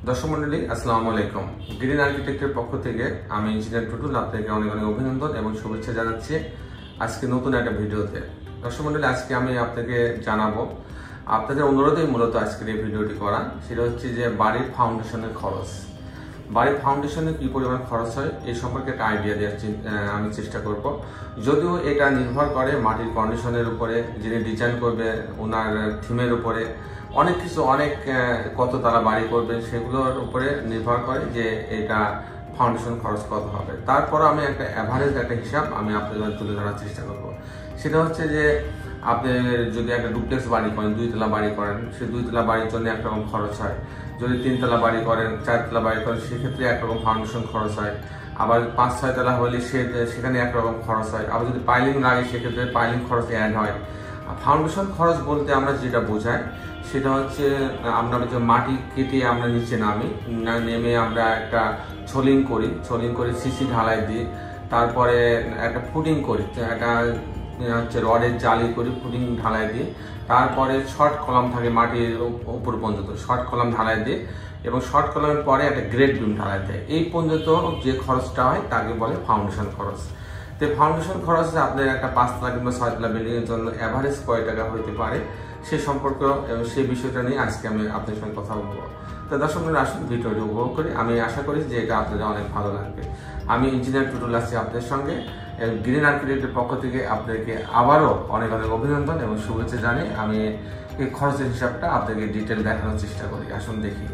দর্শক মন্ডলী আসসালামু আলাইকুম। গ্রিন আর্কিটেক্টের পক্ষ থেকে আমি ইঞ্জিনিয়ার টুটুল আপনাকে অনেক অনেক অভিনন্দন এবং শুভেচ্ছা জানাচ্ছি আজকে নতুন একটা ভিডিওতে। দর্শক মন্ডলী, আজকে আমি আপনাকে জানাবো, আপনাদের অনুরোধেই মূলত আজকের এই ভিডিওটি করা। সেটা হচ্ছে যে বাড়ির ফাউন্ডেশনের খরচ, বাড়ির ফাউন্ডেশনে কি পরিমাণ খরচ হয় এই সম্পর্কে একটা আইডিয়া দেওয়ার আমি চেষ্টা করব। যদিও এটা নির্ভর করে মাটির কন্ডিশনের উপরে, যিনি ডিজাইন করবে ওনার থিমের উপরে, অনেক কিছু, অনেক কত তারা বাড়ি করবেন সেগুলোর উপরে নির্ভর করে যে এটা ফাউন্ডেশন খরচ কত হবে। তারপর আমি একটা অ্যাভারেজ একটা হিসাব আমি আপনাদের তুলে ধরার চেষ্টা করব। সেটা হচ্ছে যে আপনি যদি একটা ডুপ্লেক্স বাড়ি করেন, 2 তলা বাড়ি করেন, সেই 2 তলা বাড়ির জন্য একরকম খরচ হয়। যদি 3 তলা বাড়ি করেন, 4 তলা বাড়ি করেন, সেক্ষেত্রে একরকম ফাউন্ডেশন খরচ হয়। আবার 5-6 তলা হলে সেখানে একরকম খরচ হয়। আবার যদি পাইলিং লাগে সেক্ষেত্রে পাইলিং খরচ অ্যাড হয়। ফাউন্ডেশন খরচ বলতে আমরা যেটা বোঝাই সেটা হচ্ছে আমরা যে মাটি কেটে আমরা নিচে নেমে আমরা একটা ছোলিং করে সিসি ঢালাই দিই, তারপরে একটা ফুটিং করি, একটা হচ্ছে রডের জালি করি, ফুটিং ঢালাই দিই, তারপরে শর্ট কলাম থাকে মাটির উপর পর্যন্ত, শর্ট কলাম ঢালাই দিই এবং শর্ট কলামের পরে একটা গ্রেড বিম ঢালাই দেয়। এই পর্যন্ত যে খরচটা হয় তাকে বলে ফাউন্ডেশন খরচ। তো ফাউন্ডেশন খরচে আপনার একটা 5 তলা কিংবা 6 তলা বিল্ডিং এর জন্য অ্যাভারেজ কয় টাকা হইতে পারে সে সম্পর্কে এবং সেই বিষয়টা নিয়ে আজকে আমি আপনাদের সঙ্গে কথা বলবো। তো দর্শক বন্ধুরা, আসুন ভিডিওটি উপভোগ করি। আমি আশা করি যে এটা আপনাদের অনেক ভালো লাগবে। আমি ইঞ্জিনিয়ার টুটুল আছি আপনাদের সঙ্গে। গ্রিন আর্কিটেক্টের পক্ষ থেকে আপনাদেরকে আবারও অনেক অনেক অভিনন্দন এবং শুভেচ্ছা জানিয়ে আমি এই খরচের হিসাবটা আপনাদেরকে ডিটেল দেখানোর চেষ্টা করি। আসুন দেখি।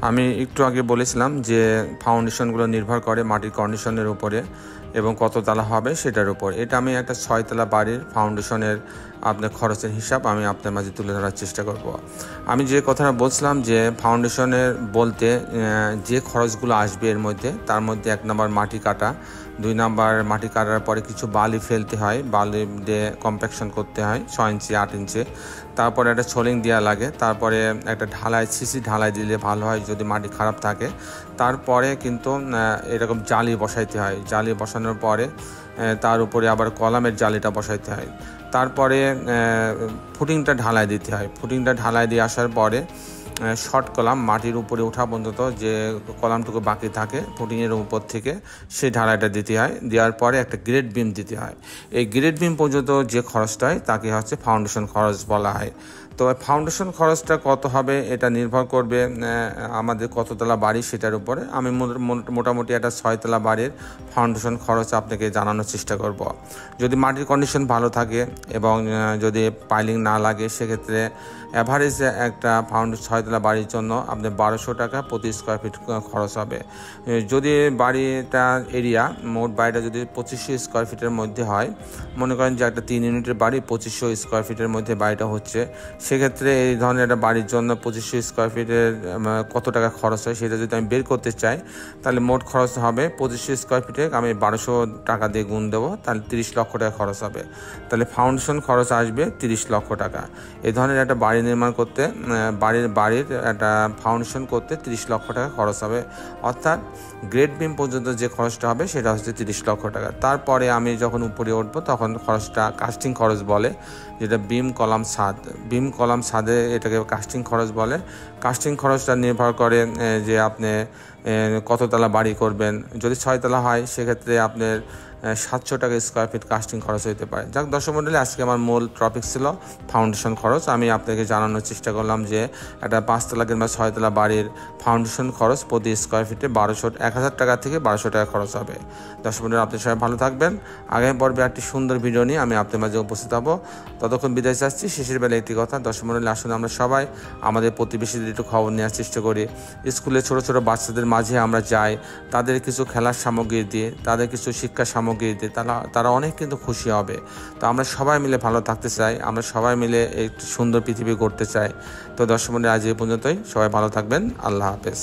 আমি একটু আগে বলেছিলাম যে ফাউন্ডেশনগুলো নির্ভর করে মাটির কন্ডিশনের উপরে এবং কত তলা হবে সেটার উপর। এটা আমি একটা 6 তলা বাড়ির ফাউন্ডেশনের আপনার খরচের হিসাব আমি আপনার মাঝে তুলে ধরার চেষ্টা করব। আমি যে কথাটা বলছিলাম যে ফাউন্ডেশনের বলতে যে খরচগুলো আসবে এর মধ্যে, তার মধ্যে 1 নম্বর মাটি কাটা, 2 নম্বর মাটি কাটার পরে কিছু বালি ফেলতে হয়, বালি দিয়ে কম্প্যাকশন করতে হয় 6 ইঞ্চি 8 ইঞ্চি, তারপরে একটা ছোলিং দেওয়া লাগে, তারপরে একটা সিসি ঢালাই দিলে ভালো হয় যদি মাটি খারাপ থাকে। তারপরে কিন্তু এরকম জালি বসাইতে হয়, জালি বসানোর পরে তার উপরে আবার কলামের জালিটা বসাইতে হয়, তারপরে ফুটিংটা ঢালাই দিতে হয়। ফুটিংটা ঢালাই দিয়ে আসার পরে শর্ট কলাম মাটির উপরে ওঠা পর্যন্ত যে কলামটুকু বাকি থাকে ফুটিংয়ের উপর থেকে সেই ঢালাইটা দিতে হয়। দেওয়ার পরে একটা গ্রেড বিম দিতে হয়। এই গ্রেড বিম পর্যন্ত যে খরচটা হয় তাকে হচ্ছে ফাউন্ডেশন খরচ বলা হয়। তো ফাউন্ডেশন খরচটা কত হবে এটা নির্ভর করবে আমাদের কততলা বাড়ি সেটার উপরে। আমি মোটামুটি একটা 6 তলা বাড়ির ফাউন্ডেশন খরচ আপনাকে জানানোর চেষ্টা করব। যদি মাটির কন্ডিশন ভালো থাকে এবং যদি পাইলিং না লাগে সেক্ষেত্রে অ্যাভারেজ একটা 6 তলা বাড়ির জন্য আপনি 1200 টাকা প্রতি স্কোয়ার ফিট খরচ হবে। যদি বাড়িটা এরিয়া মোট বাড়িটা যদি 2500 স্কোয়ার ফিটের মধ্যে হয়, মনে করেন যে একটা 3 ইউনিটের বাড়ি 2500 স্কোয়ার ফিটের মধ্যে বাড়িটা হচ্ছে, সেক্ষেত্রে এই ধরনের একটা বাড়ির জন্য 2500 স্কোয়ার ফিটের কত টাকা খরচ হয় সেটা যদি আমি বের করতে চাই, তাহলে মোট খরচ হবে 2500 স্কোয়ার ফিটে আমি 1200 টাকা দিয়ে গুণ দেবো, তাহলে 30 লক্ষ টাকা খরচ হবে। তাহলে ফাউন্ডেশন খরচ আসবে 30 লক্ষ টাকা। এই ধরনের একটা বাড়ি নির্মাণ করতে বাড়ির একটা ফাউন্ডেশন করতে 30 লক্ষ টাকা খরচ হবে। অর্থাৎ গ্রেড বিম পর্যন্ত যে খরচটা হবে সেটা হচ্ছে 30 লক্ষ টাকা। তারপরে আমি যখন উপরে উঠবো তখন খরচটা কাস্টিং খরচ বলে, যেটা বিম কলাম ছাদে এটাকে কাস্টিং খরচ বলে। কাস্টিং খরচটা নির্ভর করে যে আপনি কততলা বাড়ি করবেন। যদি 6 তলা হয় সেক্ষেত্রে আপনার 700 টাকা স্কোয়ার ফিট কাস্টিং খরচ হতে পারে। যাক দর্শক মণ্ডলী, আজকে আমার মূল টপিক ছিল ফাউন্ডেশন খরচ। আমি আপনাকে জানানোর চেষ্টা করলাম যে একটা 5 তলা কিংবা 6 তলা বাড়ির ফাউন্ডেশন খরচ প্রতি স্কোয়ার ফিটে 1000 টাকা থেকে 1200 টাকা খরচ হবে। দর্শক মণ্ডলী, আপনি সবাই ভালো থাকবেন। আগামী পর্বে একটি সুন্দর ভিডিও নিয়ে আমি আপনার মাঝে উপস্থিত হব। ততক্ষণ বিদায় চাচ্ছি। শেষের বেলা একটি কথা, দর্শক মণ্ডলী, আসলে আমরা সবাই আমাদের প্রতিবেশীদের একটু খবর নেওয়ার চেষ্টা করি। স্কুলে ছোট ছোট বাচ্চাদের মাঝে আমরা যাই, তাদের কিছু খেলার সামগ্রী দিয়ে, তাদের কিছু শিক্ষা সামগ্রী দিয়ে তারা অনেক কিন্তু খুশি হবে। তো আমরা সবাই মিলে ভালো থাকতে চাই, আমরা সবাই মিলে একটি সুন্দর পৃথিবী গড়তে চাই। তো দর্শক মণ্ডলী, আজ এই পর্যন্তই। সবাই ভালো থাকবেন। আল্লাহ হাফেজ।